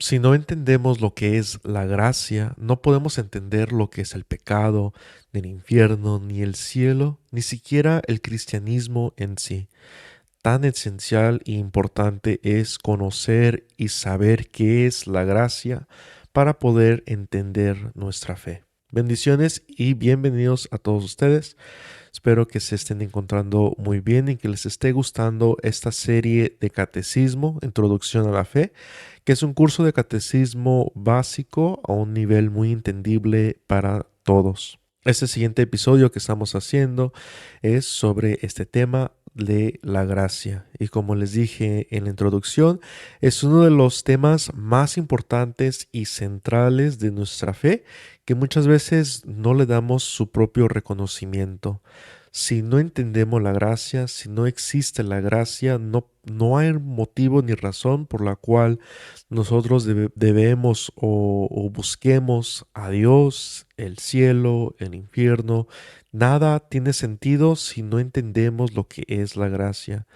Si no entendemos lo que es la gracia, no podemos entender lo que es el pecado, ni el infierno, ni el cielo, ni siquiera el cristianismo en sí. Tan esencial e importante es conocer y saber qué es la gracia para poder entender nuestra fe. Bendiciones y bienvenidos a todos ustedes. Espero que se estén encontrando muy bien y que les esté gustando esta serie de catecismo, Introducción a la Fe, que es un curso de catecismo básico a un nivel muy entendible para todos. Este siguiente episodio que estamos haciendo es sobre este tema de la gracia. Y como les dije en la introducción, es uno de los temas más importantes y centrales de nuestra fe que muchas veces no le damos su propio reconocimiento. Si no entendemos la gracia, si no existe la gracia, no hay motivo ni razón por la cual nosotros debemos o busquemos a Dios, el cielo, el infierno. Nada tiene sentido si no entendemos lo que es la gracia.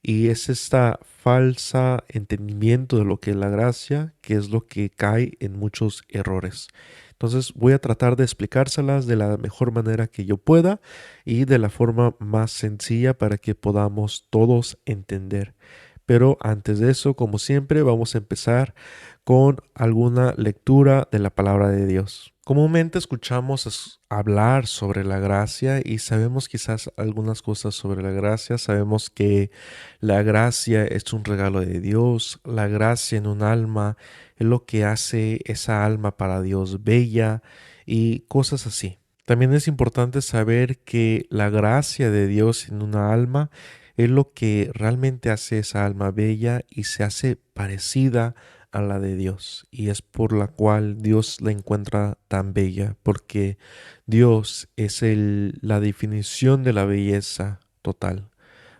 Y es esta falsa entendimiento de lo que es la gracia que es lo que cae en muchos errores. Entonces voy a tratar de explicárselas de la mejor manera que yo pueda y de la forma más sencilla para que podamos todos entender. Pero antes de eso, como siempre, vamos a empezar con alguna lectura de la palabra de Dios. Comúnmente escuchamos hablar sobre la gracia y sabemos quizás algunas cosas sobre la gracia. Sabemos que la gracia es un regalo de Dios, la gracia en un alma es lo que hace esa alma para Dios bella y cosas así. También es importante saber que la gracia de Dios en una alma es lo que realmente hace esa alma bella y se hace parecida a la de Dios. Y es por la cual Dios la encuentra tan bella, porque Dios es la definición de la belleza total,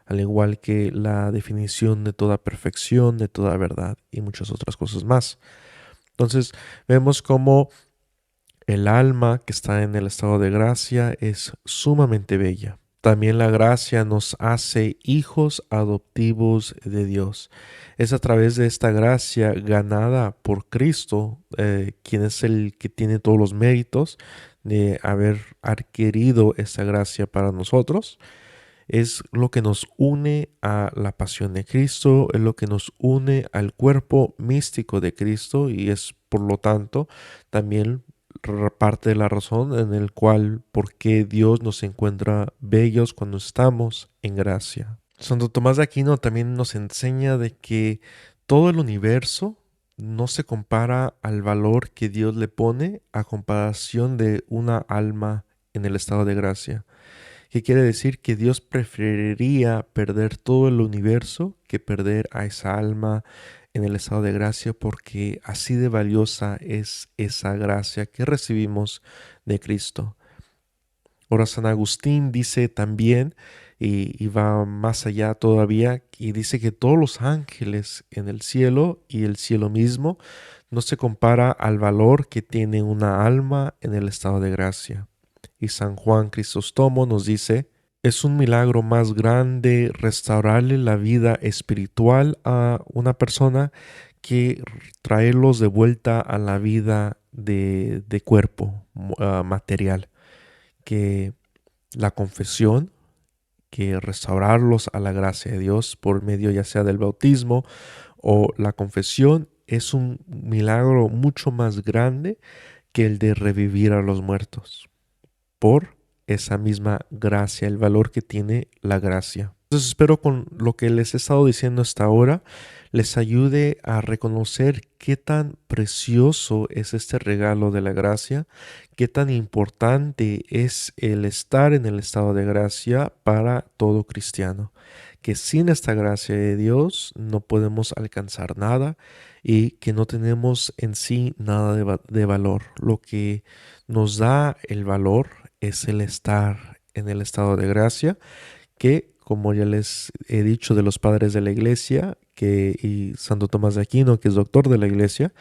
al igual que la definición de toda perfección, de toda verdad y muchas otras cosas más. Entonces vemos cómo el alma que está en el estado de gracia es sumamente bella. También la gracia nos hace hijos adoptivos de Dios. Es a través de esta gracia ganada por Cristo, quien es el que tiene todos los méritos de haber adquirido esta gracia para nosotros. Es lo que nos une a la pasión de Cristo, es lo que nos une al cuerpo místico de Cristo y es por lo tanto también parte de la razón en el cual por qué Dios nos encuentra bellos cuando estamos en gracia. Santo Tomás de Aquino también nos enseña de que todo el universo no se compara al valor que Dios le pone a comparación de una alma en el estado de gracia. ¿Qué quiere decir? Que Dios preferiría perder todo el universo que perder a esa alma en el estado de gracia, porque así de valiosa es esa gracia que recibimos de Cristo. Ahora San Agustín dice también, y va más allá todavía, y dice que todos los ángeles en el cielo y el cielo mismo no se compara al valor que tiene una alma en el estado de gracia. Y San Juan Crisóstomo nos dice, es un milagro más grande restaurarle la vida espiritual a una persona que traerlos de vuelta a la vida de cuerpo material, que la confesión, que restaurarlos a la gracia de Dios por medio ya sea del bautismo o la confesión es un milagro mucho más grande que el de revivir a los muertos, por esa misma gracia, el valor que tiene la gracia. Entonces espero con lo que les he estado diciendo hasta ahora les ayude a reconocer qué tan precioso es este regalo de la gracia, qué tan importante es el estar en el estado de gracia para todo cristiano, que sin esta gracia de Dios no podemos alcanzar nada y que no tenemos en sí nada de valor. Lo que nos da el valor es el estar en el estado de gracia, que como ya les he dicho de los padres de la iglesia, y Santo Tomás de Aquino, que es doctor de la iglesia,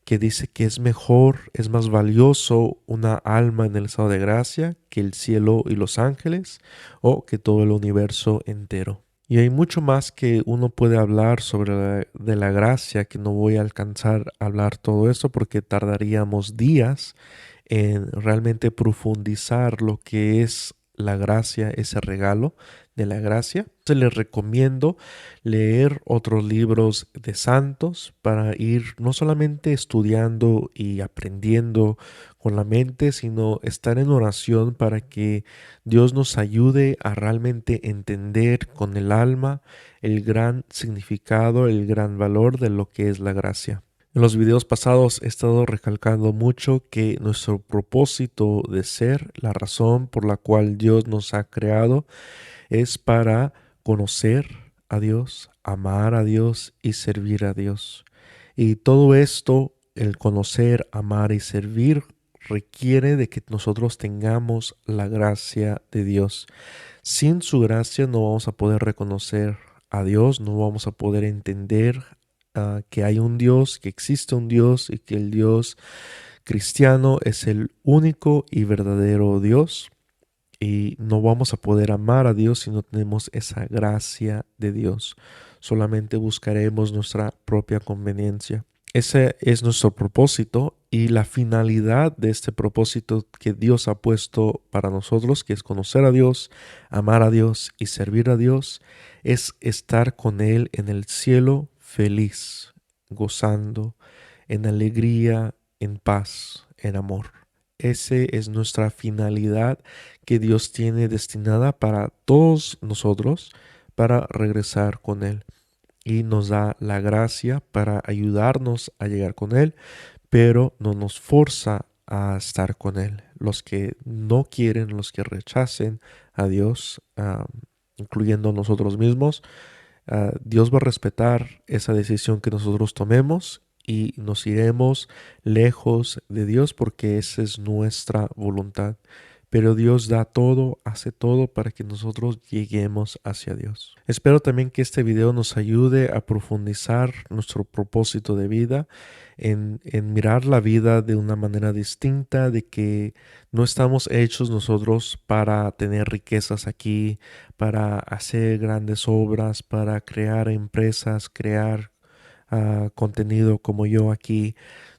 que dice que es mejor, es más valioso una alma en el estado de gracia que el cielo y los ángeles o que todo el universo entero. Y hay mucho más que uno puede hablar sobre de la gracia, que no voy a alcanzar a hablar todo eso porque tardaríamos días en realmente profundizar lo que es la gracia, ese regalo de la gracia. Se les recomiendo leer otros libros de santos para ir no solamente estudiando y aprendiendo con la mente, sino estar en oración para que Dios nos ayude a realmente entender con el alma el gran significado, el gran valor de lo que es la gracia. En los videos pasados he estado recalcando mucho que nuestro propósito de ser, la razón por la cual Dios nos ha creado, es para conocer a Dios, amar a Dios y servir a Dios. Y todo esto, el conocer, amar y servir, requiere de que nosotros tengamos la gracia de Dios. Sin su gracia no vamos a poder reconocer a Dios, no vamos a poder entender que hay un Dios, que existe un Dios y que el Dios cristiano es el único y verdadero Dios. Y no vamos a poder amar a Dios si no tenemos esa gracia de Dios. Solamente buscaremos nuestra propia conveniencia. Ese es nuestro propósito y la finalidad de este propósito que Dios ha puesto para nosotros, que es conocer a Dios, amar a Dios y servir a Dios, es estar con Él en el cielo feliz, gozando, en alegría, en paz, en amor. Esa es nuestra finalidad que Dios tiene destinada para todos nosotros para regresar con Él y nos da la gracia para ayudarnos a llegar con Él, pero no nos forza a estar con Él. Los que no quieren, los que rechacen a Dios, incluyendo nosotros mismos, Dios va a respetar esa decisión que nosotros tomemos y nos iremos lejos de Dios porque esa es nuestra voluntad. Pero Dios da todo, hace todo para que nosotros lleguemos hacia Dios. Espero también que este video nos ayude a profundizar nuestro propósito de vida, en mirar la vida de una manera distinta, de que no estamos hechos nosotros para tener riquezas aquí, para hacer grandes obras, para crear empresas, crear contenido como yo aquí.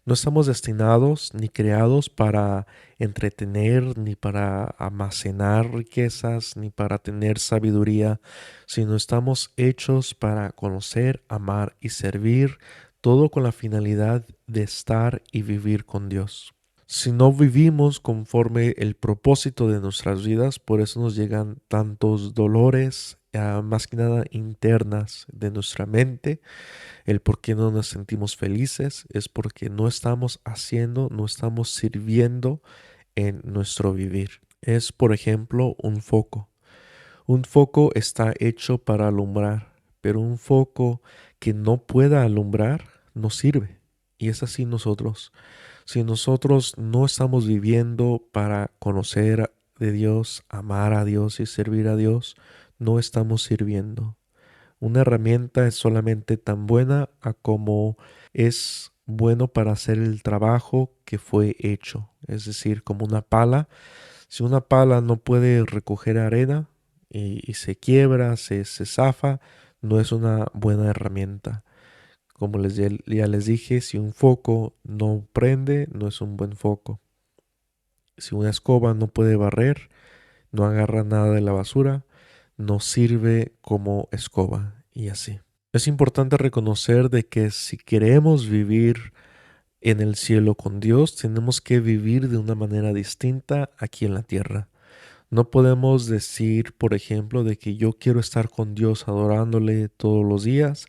No estamos destinados ni creados para entretener, ni para almacenar riquezas, ni para tener sabiduría, sino estamos hechos para conocer, amar y servir, todo con la finalidad de estar y vivir con Dios. Si no vivimos conforme el propósito de nuestras vidas, por eso nos llegan tantos dolores, más que nada internas de nuestra mente. El por qué no nos sentimos felices es porque no estamos haciendo, no estamos sirviendo en nuestro vivir. Es, por ejemplo, un foco. Un foco está hecho para alumbrar, pero un foco que no pueda alumbrar no sirve. Y es así nosotros. Si nosotros no estamos viviendo para conocer de Dios, amar a Dios y servir a Dios, no estamos sirviendo. Una herramienta es solamente tan buena a como es bueno para hacer el trabajo que fue hecho. Es decir, como una pala. Si una pala no puede recoger arena y se quiebra, se zafa, no es una buena herramienta. Como ya les dije, si un foco no prende, no es un buen foco. Si una escoba no puede barrer, no agarra nada de la basura, no sirve como escoba y así. Es importante reconocer de que si queremos vivir en el cielo con Dios, tenemos que vivir de una manera distinta aquí en la tierra. No podemos decir, por ejemplo, de que yo quiero estar con Dios adorándole todos los días,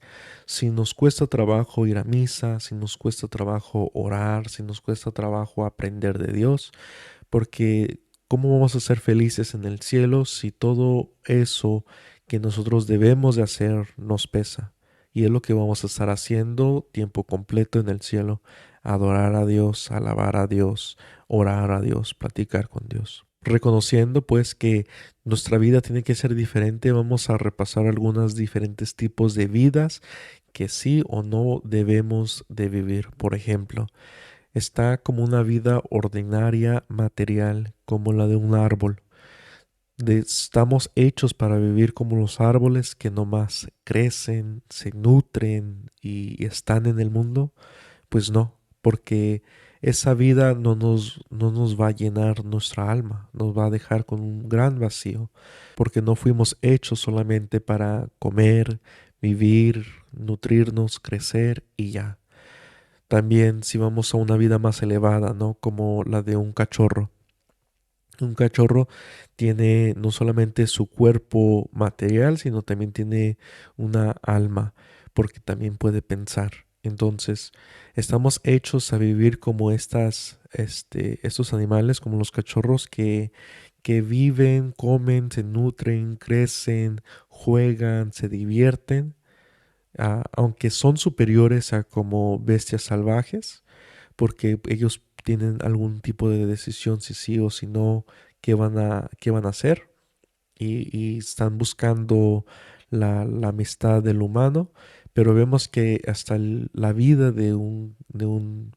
si nos cuesta trabajo ir a misa, si nos cuesta trabajo orar, si nos cuesta trabajo aprender de Dios, porque ¿cómo vamos a ser felices en el cielo si todo eso que nosotros debemos de hacer nos pesa? Y es lo que vamos a estar haciendo tiempo completo en el cielo: adorar a Dios, alabar a Dios, orar a Dios, platicar con Dios. Reconociendo pues que nuestra vida tiene que ser diferente, vamos a repasar algunos diferentes tipos de vidas que sí o no debemos de vivir. Por ejemplo, está como una vida ordinaria material, como la de un árbol. Estamos hechos para vivir como los árboles que nomás crecen, se nutren y están en el mundo. Pues no, porque esa vida no nos va a llenar nuestra alma, nos va a dejar con un gran vacío, porque no fuimos hechos solamente para comer, vivir, nutrirnos, crecer y ya. También si vamos a una vida más elevada, ¿no? Como la de un cachorro. Un cachorro tiene no solamente su cuerpo material, sino también tiene una alma, porque también puede pensar. Entonces, estamos hechos a vivir como estos animales, como los cachorros que viven, comen, se nutren, crecen, juegan, se divierten, aunque son superiores a como bestias salvajes porque ellos tienen algún tipo de decisión si sí o si no, qué van a hacer y están buscando la amistad del humano, pero vemos que hasta la vida de un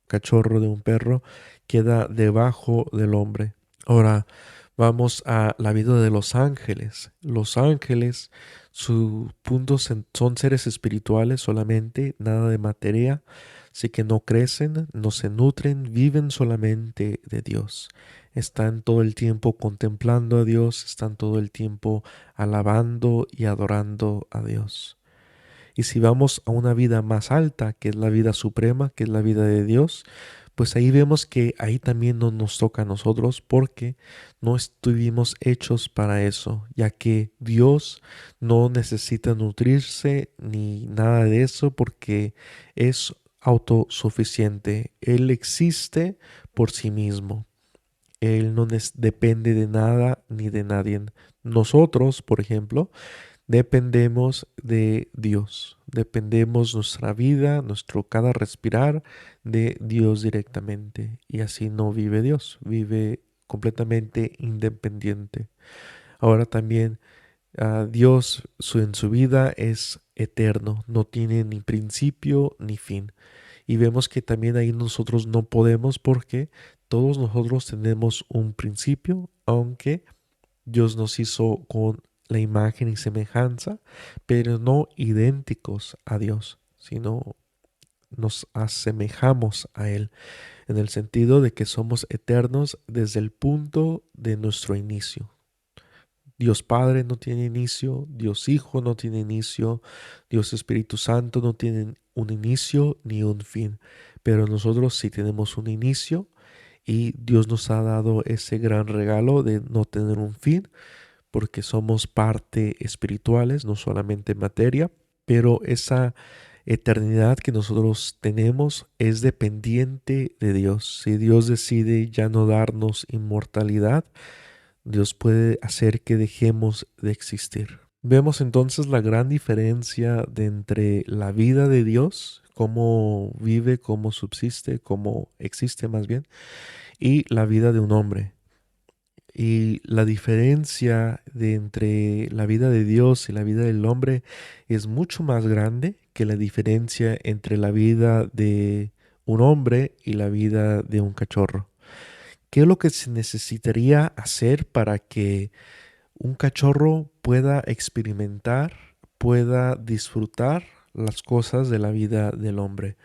cachorro, de un perro, queda debajo del hombre. Ahora vamos a la vida de los ángeles. Los ángeles, su punto son seres espirituales solamente, nada de materia, así que no crecen, no se nutren, viven solamente de Dios. Están todo el tiempo contemplando a Dios, están todo el tiempo alabando y adorando a Dios. Y si vamos a una vida más alta, que es la vida suprema, que es la vida de Dios, pues ahí vemos que ahí también no nos toca a nosotros porque no estuvimos hechos para eso, ya que Dios no necesita nutrirse ni nada de eso porque es autosuficiente. Él existe por sí mismo. Él no depende de nada ni de nadie. Nosotros, por ejemplo, dependemos de Dios, dependemos nuestra vida, nuestro cada respirar de Dios directamente. Y así no vive Dios, vive completamente independiente. Ahora también Dios en su vida es eterno, no tiene ni principio ni fin. Y vemos que también ahí nosotros no podemos porque todos nosotros tenemos un principio, aunque Dios nos hizo con la imagen y semejanza, pero no idénticos a Dios, sino nos asemejamos a Él, en el sentido de que somos eternos desde el punto de nuestro inicio. Dios Padre no tiene inicio, Dios Hijo no tiene inicio, Dios Espíritu Santo no tienen un inicio ni un fin, pero nosotros sí tenemos un inicio y Dios nos ha dado ese gran regalo de no tener un fin porque somos parte espirituales, no solamente materia, pero esa eternidad que nosotros tenemos es dependiente de Dios. Si Dios decide ya no darnos inmortalidad, Dios puede hacer que dejemos de existir. Vemos entonces la gran diferencia de entre la vida de Dios, cómo vive, cómo subsiste, cómo existe más bien, y la vida de un hombre. Y la diferencia de entre la vida de Dios y la vida del hombre es mucho más grande que la diferencia entre la vida de un hombre y la vida de un cachorro. ¿Qué es lo que se necesitaría hacer para que un cachorro pueda experimentar, pueda disfrutar las cosas de la vida del hombre?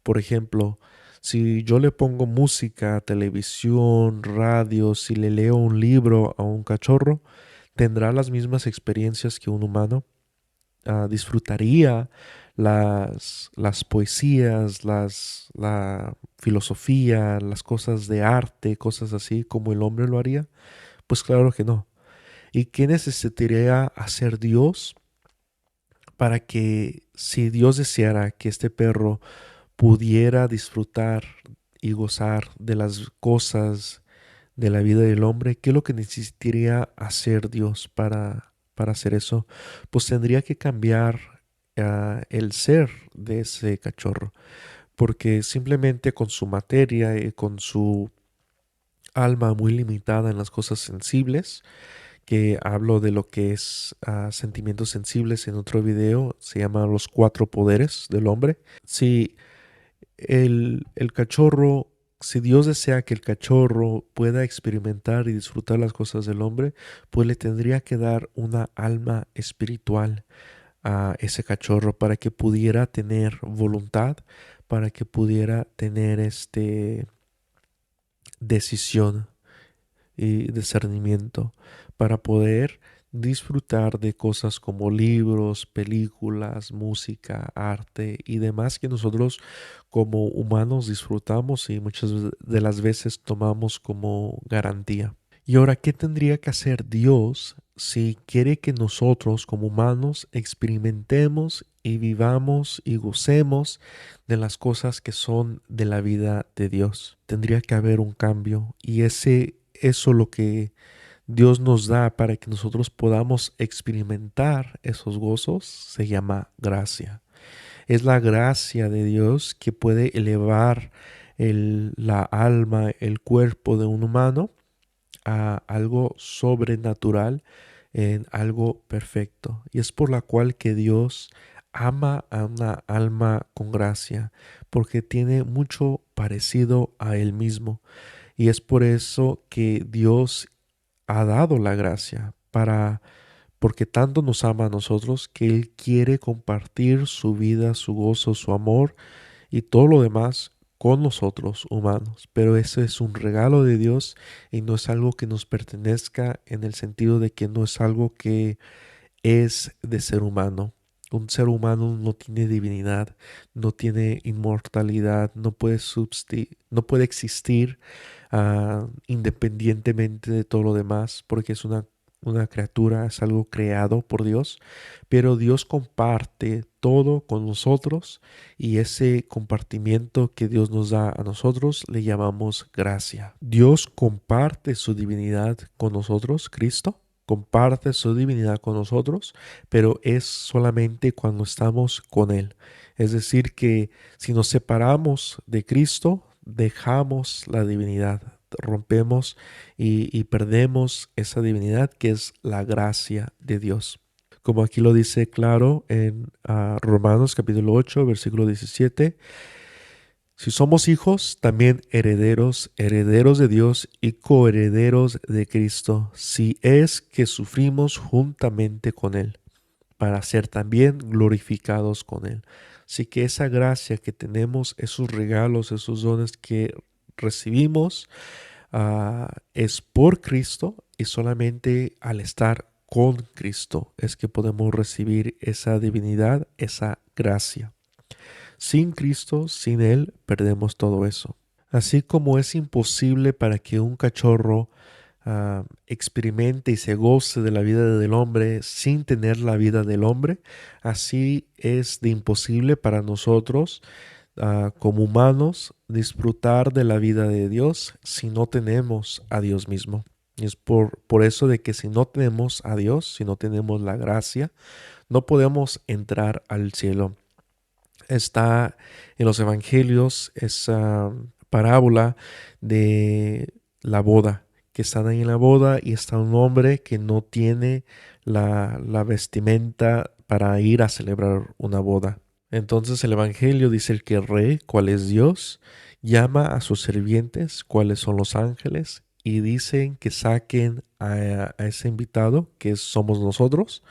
Por ejemplo, si yo le pongo música, televisión, radio, si le leo un libro a un cachorro, ¿tendrá las mismas experiencias que un humano? ¿Disfrutaría las poesías, la filosofía, las cosas de arte, cosas así como el hombre lo haría? Pues claro que no. ¿Y qué necesitaría hacer Dios para que si Dios deseara que este perro pudiera disfrutar y gozar de las cosas de la vida del hombre, ¿qué es lo que necesitaría hacer Dios para hacer eso? Pues tendría que cambiar el ser de ese cachorro, porque simplemente con su materia y con su alma muy limitada en las cosas sensibles, que hablo de lo que es sentimientos sensibles en otro video, se llama los cuatro poderes del hombre. Si el cachorro si Dios desea que el cachorro pueda experimentar y disfrutar las cosas del hombre, pues le tendría que dar una alma espiritual a ese cachorro para que pudiera tener voluntad, para que pudiera tener decisión y discernimiento, para poder disfrutar de cosas como libros, películas, música, arte y demás que nosotros como humanos disfrutamos y muchas de las veces tomamos como garantía. Y ahora, ¿qué tendría que hacer Dios si quiere que nosotros como humanos experimentemos y vivamos y gocemos de las cosas que son de la vida de Dios? Tendría que haber un cambio y eso lo que Dios nos da para que nosotros podamos experimentar esos gozos se llama gracia. Es la gracia de Dios que puede elevar la alma, el cuerpo de un humano a algo sobrenatural, en algo perfecto. Y es por la cual que Dios ama a una alma con gracia, porque tiene mucho parecido a Él mismo. Y es por eso que Dios ha dado la gracia porque tanto nos ama a nosotros que Él quiere compartir su vida, su gozo, su amor y todo lo demás con nosotros humanos. Pero eso es un regalo de Dios y no es algo que nos pertenezca en el sentido de que no es algo que es de ser humano. Un ser humano no tiene divinidad, no tiene inmortalidad, no puede existir independientemente de todo lo demás, porque es una criatura, es algo creado por Dios, pero Dios comparte todo con nosotros y ese compartimiento que Dios nos da a nosotros le llamamos gracia. Dios comparte su divinidad con nosotros, Cristo comparte su divinidad con nosotros, pero es solamente cuando estamos con Él. Es decir, que si nos separamos de Cristo, dejamos la divinidad, rompemos y perdemos esa divinidad que es la gracia de Dios. Como aquí lo dice claro en Romanos capítulo 8, versículo 17. Si somos hijos, también herederos, herederos de Dios y coherederos de Cristo, si es que sufrimos juntamente con Él, para ser también glorificados con Él. Así que esa gracia que tenemos, esos regalos, esos dones que recibimos, es por Cristo y solamente al estar con Cristo es que podemos recibir esa divinidad, esa gracia. Sin Cristo, sin Él, perdemos todo eso. Así como es imposible para que un cachorro experimente y se goce de la vida del hombre sin tener la vida del hombre, así es de imposible para nosotros como humanos disfrutar de la vida de Dios si no tenemos a Dios mismo. Y es por eso de que si no tenemos a Dios, si no tenemos la gracia, no podemos entrar al cielo. Está en los evangelios esa parábola de la boda, que están ahí en la boda y está un hombre que no tiene la vestimenta para ir a celebrar una boda. Entonces el evangelio dice el que el rey, cuál es Dios, llama a sus sirvientes, cuáles son los ángeles, y dicen que saquen a ese invitado, que somos nosotros,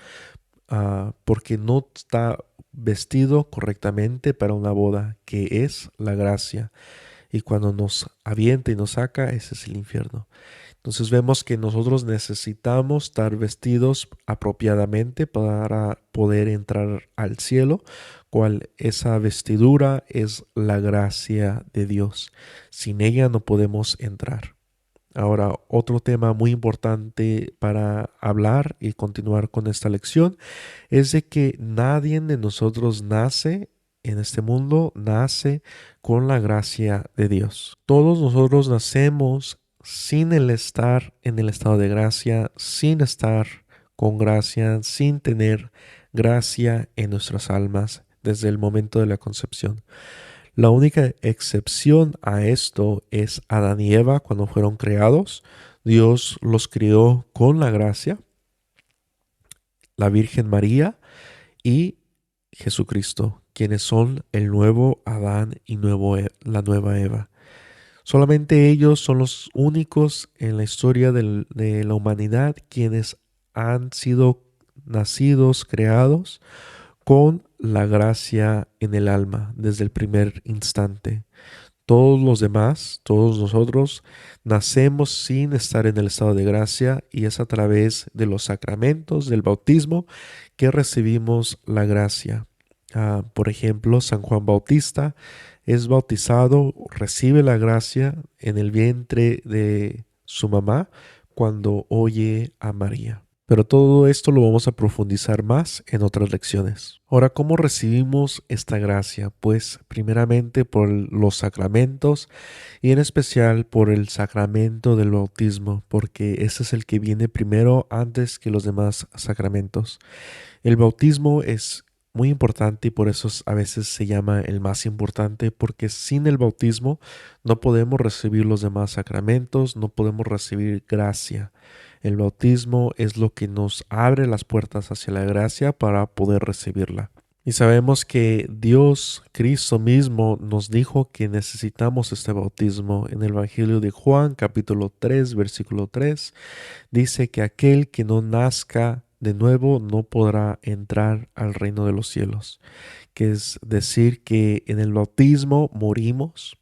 porque no está vestido correctamente para una boda, que es la gracia. Y cuando nos avienta y nos saca, ese es el infierno. Entonces vemos que nosotros necesitamos estar vestidos apropiadamente para poder entrar al cielo, cual esa vestidura es la gracia de Dios. Sin ella no podemos entrar. Ahora, otro tema muy importante para hablar y continuar con esta lección es de que nadie de nosotros nace en este mundo, nace con la gracia de Dios. Todos nosotros nacemos sin el estar en el estado de gracia, sin estar con gracia, sin tener gracia en nuestras almas desde el momento de la concepción. La única excepción a esto es Adán y Eva cuando fueron creados. Dios los crió con la gracia, la Virgen María y Jesucristo, quienes son el nuevo Adán y la nueva Eva. Solamente ellos son los únicos en la historia de la humanidad quienes han sido nacidos, creados con la gracia en el alma desde el primer instante. Todos los demás, todos nosotros, nacemos sin estar en el estado de gracia y es a través de los sacramentos del bautismo que recibimos la gracia. Por ejemplo, San Juan Bautista es bautizado, recibe la gracia en el vientre de su mamá cuando oye a María. Pero todo esto lo vamos a profundizar más en otras lecciones. Ahora, ¿cómo recibimos esta gracia? Pues primeramente por los sacramentos y en especial por el sacramento del bautismo, porque ese es el que viene primero antes que los demás sacramentos. El bautismo es muy importante y por eso a veces se llama el más importante, porque sin el bautismo no podemos recibir los demás sacramentos, no podemos recibir gracia. El bautismo es lo que nos abre las puertas hacia la gracia para poder recibirla. Y sabemos que Dios, Cristo mismo, nos dijo que necesitamos este bautismo. En el Evangelio de Juan, capítulo 3, versículo 3, dice que aquel que no nazca de nuevo no podrá entrar al reino de los cielos. Que es decir, que en el bautismo morimos,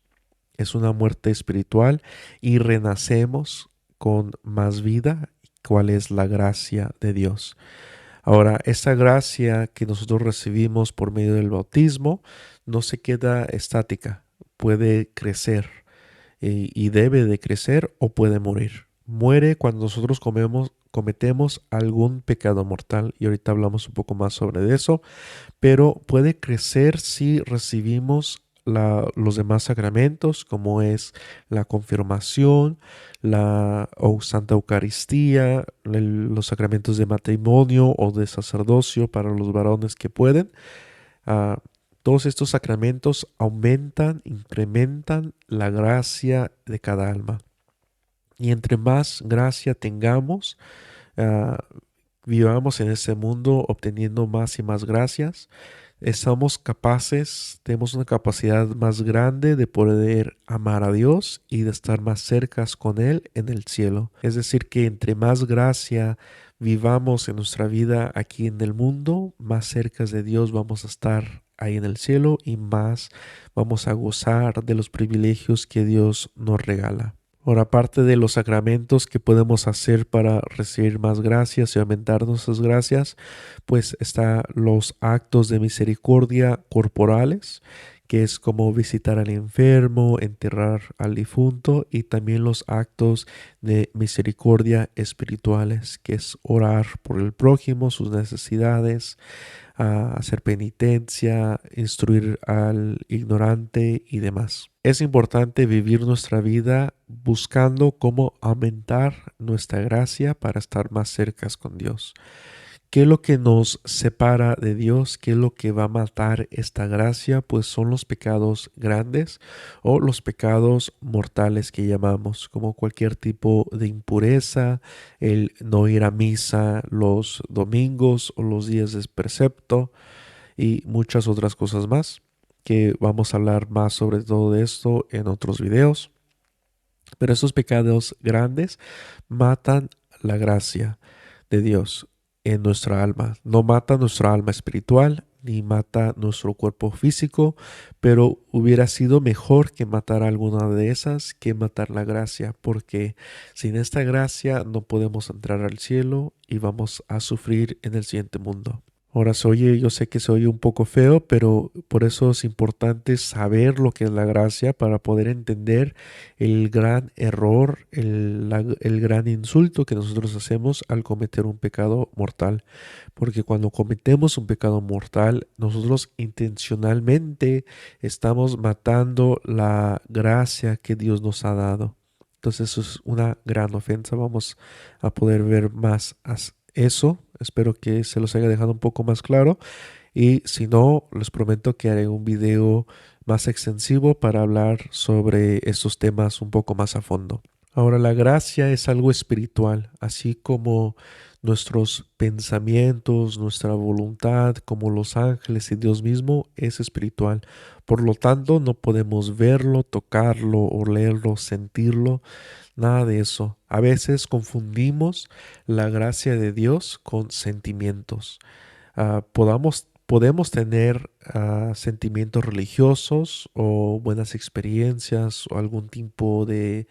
es una muerte espiritual y renacemos con más vida, cuál es la gracia de Dios. Ahora, esta gracia que nosotros recibimos por medio del bautismo no se queda estática, puede crecer y debe de crecer o puede morir. Muere cuando nosotros cometemos algún pecado mortal y ahorita hablamos un poco más sobre eso, pero puede crecer si recibimos los demás sacramentos, como es la confirmación, la Santa Eucaristía, los sacramentos de matrimonio o de sacerdocio para los varones que pueden. Ah, todos estos sacramentos aumentan, incrementan la gracia de cada alma. Y entre más gracia tengamos, ah, vivamos en este mundo obteniendo más y más gracias, estamos capaces, tenemos una capacidad más grande de poder amar a Dios y de estar más cercas con Él en el cielo. Es decir, que entre más gracia vivamos en nuestra vida aquí en el mundo, más cerca de Dios vamos a estar ahí en el cielo y más vamos a gozar de los privilegios que Dios nos regala. Ahora, aparte de los sacramentos que podemos hacer para recibir más gracias y aumentar nuestras gracias, pues está los actos de misericordia corporales, que es como visitar al enfermo, enterrar al difunto, y también los actos de misericordia espirituales, que es orar por el prójimo, sus necesidades, hacer penitencia, instruir al ignorante y demás. Es importante vivir nuestra vida buscando cómo aumentar nuestra gracia para estar más cercas con Dios. ¿Qué es lo que nos separa de Dios? ¿Qué es lo que va a matar esta gracia? Pues son los pecados grandes o los pecados mortales que llamamos, como cualquier tipo de impureza, el no ir a misa los domingos o los días de precepto y muchas otras cosas más, que vamos a hablar más sobre todo esto en otros videos. Pero esos pecados grandes matan la gracia de Dios en nuestra alma. No mata nuestra alma espiritual ni mata nuestro cuerpo físico, pero hubiera sido mejor que matar alguna de esas que matar la gracia, porque sin esta gracia no podemos entrar al cielo y vamos a sufrir en el siguiente mundo. Ahora yo sé que se oye un poco feo, pero por eso es importante saber lo que es la gracia para poder entender el gran error, el gran insulto que nosotros hacemos al cometer un pecado mortal. Porque cuando cometemos un pecado mortal, nosotros intencionalmente estamos matando la gracia que Dios nos ha dado. Entonces eso es una gran ofensa. Vamos a poder ver más eso. Espero que se los haya dejado un poco más claro. Y si no, les prometo que haré un video más extensivo para hablar sobre estos temas un poco más a fondo. Ahora, la gracia es algo espiritual, así como nuestros pensamientos, nuestra voluntad, como los ángeles y Dios mismo es espiritual. Por lo tanto, no podemos verlo, tocarlo, olerlo, sentirlo, nada de eso. A veces confundimos la gracia de Dios con sentimientos. Podemos tener sentimientos religiosos o buenas experiencias o algún tipo de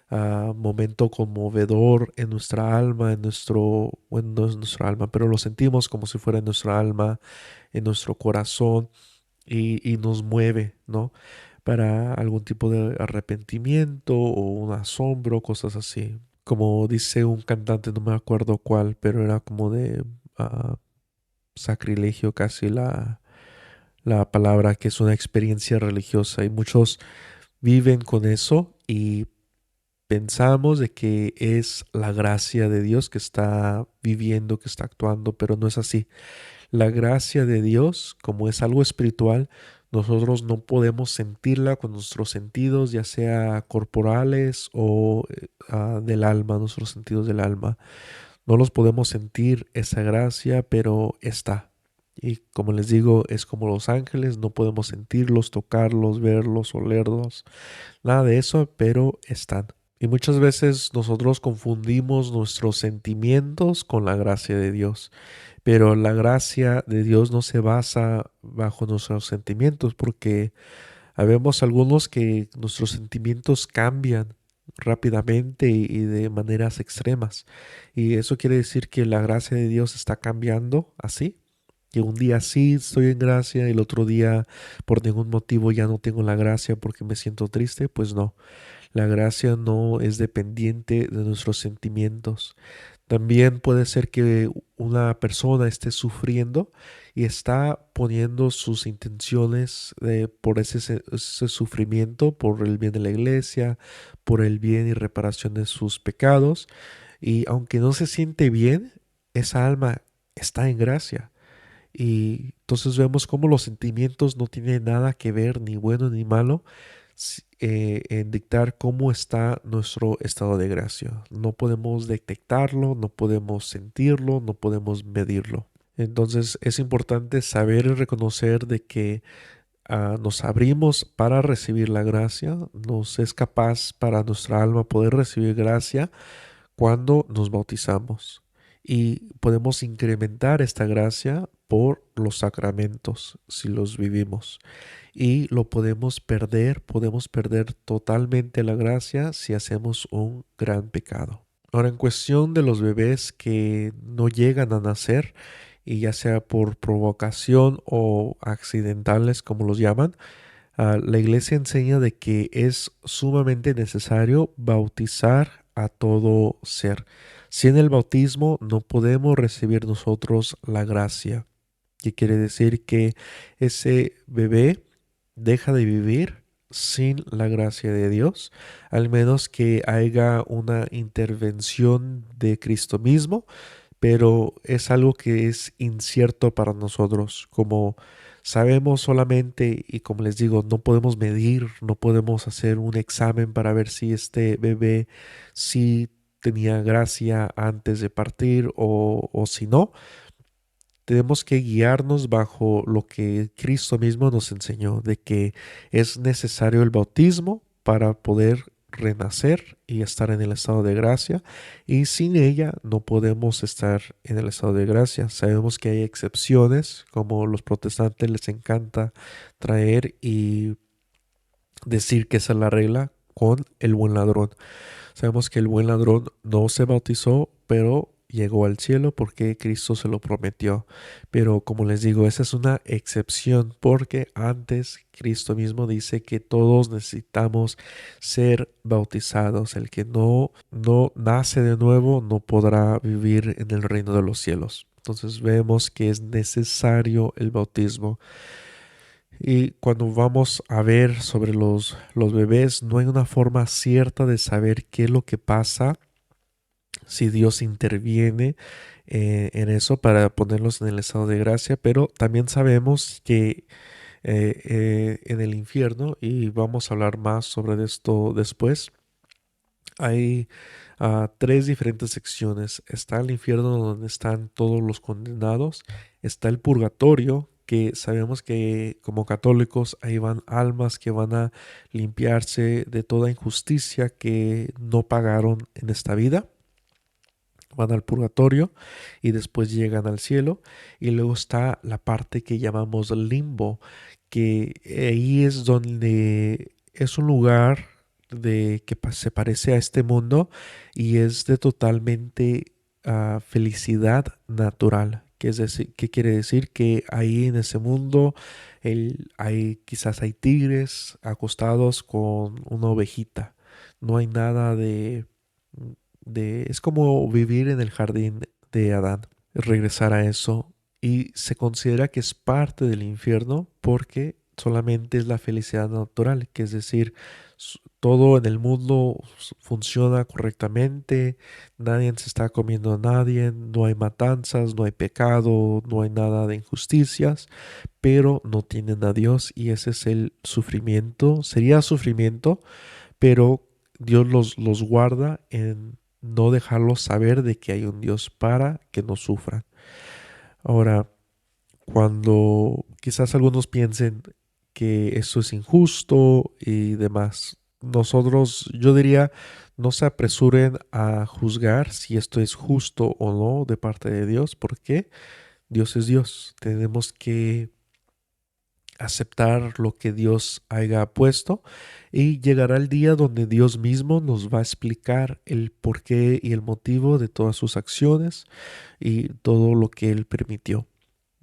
momento conmovedor en nuestra alma, bueno, no es nuestra alma, pero lo sentimos como si fuera en nuestra alma, en nuestro corazón y nos mueve, ¿no? Para algún tipo de arrepentimiento o un asombro, cosas así. Como dice un cantante, no me acuerdo cuál, pero era como de sacrilegio casi la palabra, que es una experiencia religiosa y muchos viven con eso y pensamos de que es la gracia de Dios que está viviendo, que está actuando, pero no es así. La gracia de Dios, como es algo espiritual, nosotros no podemos sentirla con nuestros sentidos, ya sea corporales o del alma, nuestros sentidos del alma. No los podemos sentir esa gracia, pero está. Y como les digo, es como los ángeles, no podemos sentirlos, tocarlos, verlos, olerlos, nada de eso, pero están. Y muchas veces nosotros confundimos nuestros sentimientos con la gracia de Dios. Pero la gracia de Dios no se basa bajo nuestros sentimientos, porque habemos algunos que nuestros sentimientos cambian rápidamente y de maneras extremas. Y eso quiere decir que la gracia de Dios está cambiando así. Que un día sí estoy en gracia y el otro día por ningún motivo ya no tengo la gracia porque me siento triste. Pues no, la gracia no es dependiente de nuestros sentimientos. También puede ser que una persona esté sufriendo y está poniendo sus intenciones por ese sufrimiento, por el bien de la iglesia, por el bien y reparación de sus pecados. Y aunque no se siente bien, esa alma está en gracia. Y entonces vemos cómo los sentimientos no tienen nada que ver, ni bueno ni malo, en dictar cómo está nuestro estado de gracia. No podemos detectarlo, no podemos sentirlo, no podemos medirlo. Entonces es importante saber y reconocer de que nos abrimos para recibir la gracia, nos es capaz para nuestra alma poder recibir gracia cuando nos bautizamos. Y podemos incrementar esta gracia por los sacramentos si los vivimos. Y lo podemos perder totalmente la gracia si hacemos un gran pecado. Ahora, en cuestión de los bebés que no llegan a nacer, y ya sea por provocación o accidentales, como los llaman, la iglesia enseña de que es sumamente necesario bautizar a todo ser. Sin el bautismo no podemos recibir nosotros la gracia, que quiere decir que ese bebé deja de vivir sin la gracia de Dios, al menos que haya una intervención de Cristo mismo, pero es algo que es incierto para nosotros, como sabemos solamente y como les digo, no podemos medir, no podemos hacer un examen para ver si este bebé sí tenía gracia antes de partir o si no. Tenemos que guiarnos bajo lo que Cristo mismo nos enseñó, de que es necesario el bautismo para poder renacer y estar en el estado de gracia, y sin ella no podemos estar en el estado de gracia. Sabemos que hay excepciones, como los protestantes les encanta traer y decir que esa es la regla con el buen ladrón. Sabemos que el buen ladrón no se bautizó, pero llegó al cielo porque Cristo se lo prometió. Pero como les digo, esa es una excepción porque antes Cristo mismo dice que todos necesitamos ser bautizados. El que no nace de nuevo no podrá vivir en el reino de los cielos. Entonces vemos que es necesario el bautismo. Y cuando vamos a ver sobre los bebés, no hay una forma cierta de saber qué es lo que pasa si Dios interviene en eso para ponerlos en el estado de gracia, pero también sabemos que en el infierno, y vamos a hablar más sobre esto después, hay tres diferentes secciones. Está el infierno donde están todos los condenados, está el purgatorio, porque sabemos que como católicos ahí van almas que van a limpiarse de toda injusticia que no pagaron en esta vida, van al purgatorio y después llegan al cielo. Y luego está la parte que llamamos limbo, que ahí es donde es un lugar se parece a este mundo y es de totalmente felicidad natural. Que es decir, ¿qué quiere decir? Que ahí en ese mundo quizás hay tigres acostados con una ovejita. No hay nada es como vivir en el jardín de Adán, regresar a eso. Y se considera que es parte del infierno porque solamente es la felicidad natural, que es decir, todo en el mundo funciona correctamente, nadie se está comiendo a nadie, no hay matanzas, no hay pecado, no hay nada de injusticias, pero no tienen a Dios y ese es el sufrimiento, sería sufrimiento, pero Dios los guarda en no dejarlos saber de que hay un Dios para que no sufran. Ahora, cuando quizás algunos piensen que eso es injusto y demás, yo diría, no se apresuren a juzgar si esto es justo o no de parte de Dios, porque Dios es Dios. Tenemos que aceptar lo que Dios haya puesto y llegará el día donde Dios mismo nos va a explicar el porqué y el motivo de todas sus acciones y todo lo que Él permitió.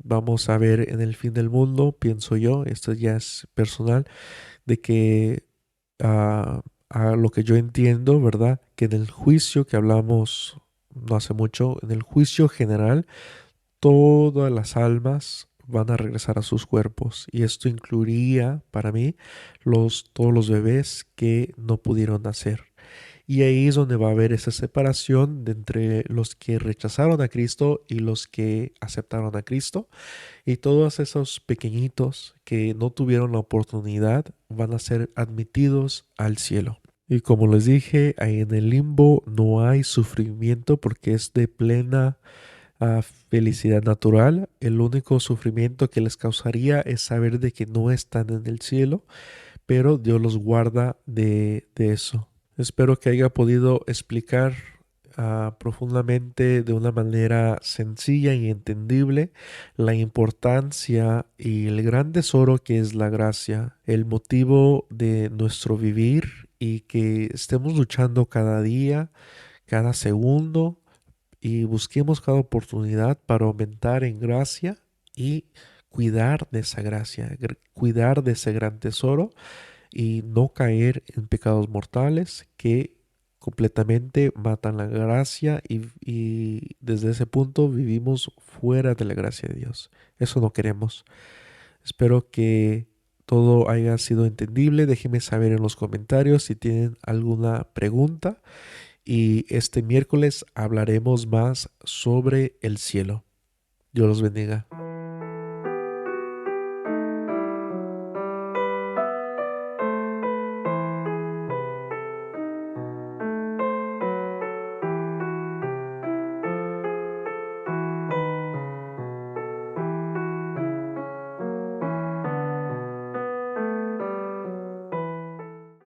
Vamos a ver en el fin del mundo, pienso yo, esto ya es personal, de que a lo que yo entiendo, ¿verdad? Que en el juicio que hablamos no hace mucho, en el juicio general, todas las almas van a regresar a sus cuerpos y esto incluiría para mí todos los bebés que no pudieron nacer. Y ahí es donde va a haber esa separación de entre los que rechazaron a Cristo y los que aceptaron a Cristo. Y todos esos pequeñitos que no tuvieron la oportunidad van a ser admitidos al cielo. Y como les dije, ahí en el limbo no hay sufrimiento porque es de plena felicidad natural. El único sufrimiento que les causaría es saber de que no están en el cielo, pero Dios los guarda de eso. Espero que haya podido explicar profundamente de una manera sencilla y entendible la importancia y el gran tesoro que es la gracia, el motivo de nuestro vivir y que estemos luchando cada día, cada segundo y busquemos cada oportunidad para aumentar en gracia y cuidar de esa gracia, cuidar de ese gran tesoro y no caer en pecados mortales que completamente matan la gracia y desde ese punto vivimos fuera de la gracia de Dios. Eso no queremos. Espero que todo haya sido entendible. Déjenme saber en los comentarios si tienen alguna pregunta y este miércoles hablaremos más sobre el cielo. Dios los bendiga.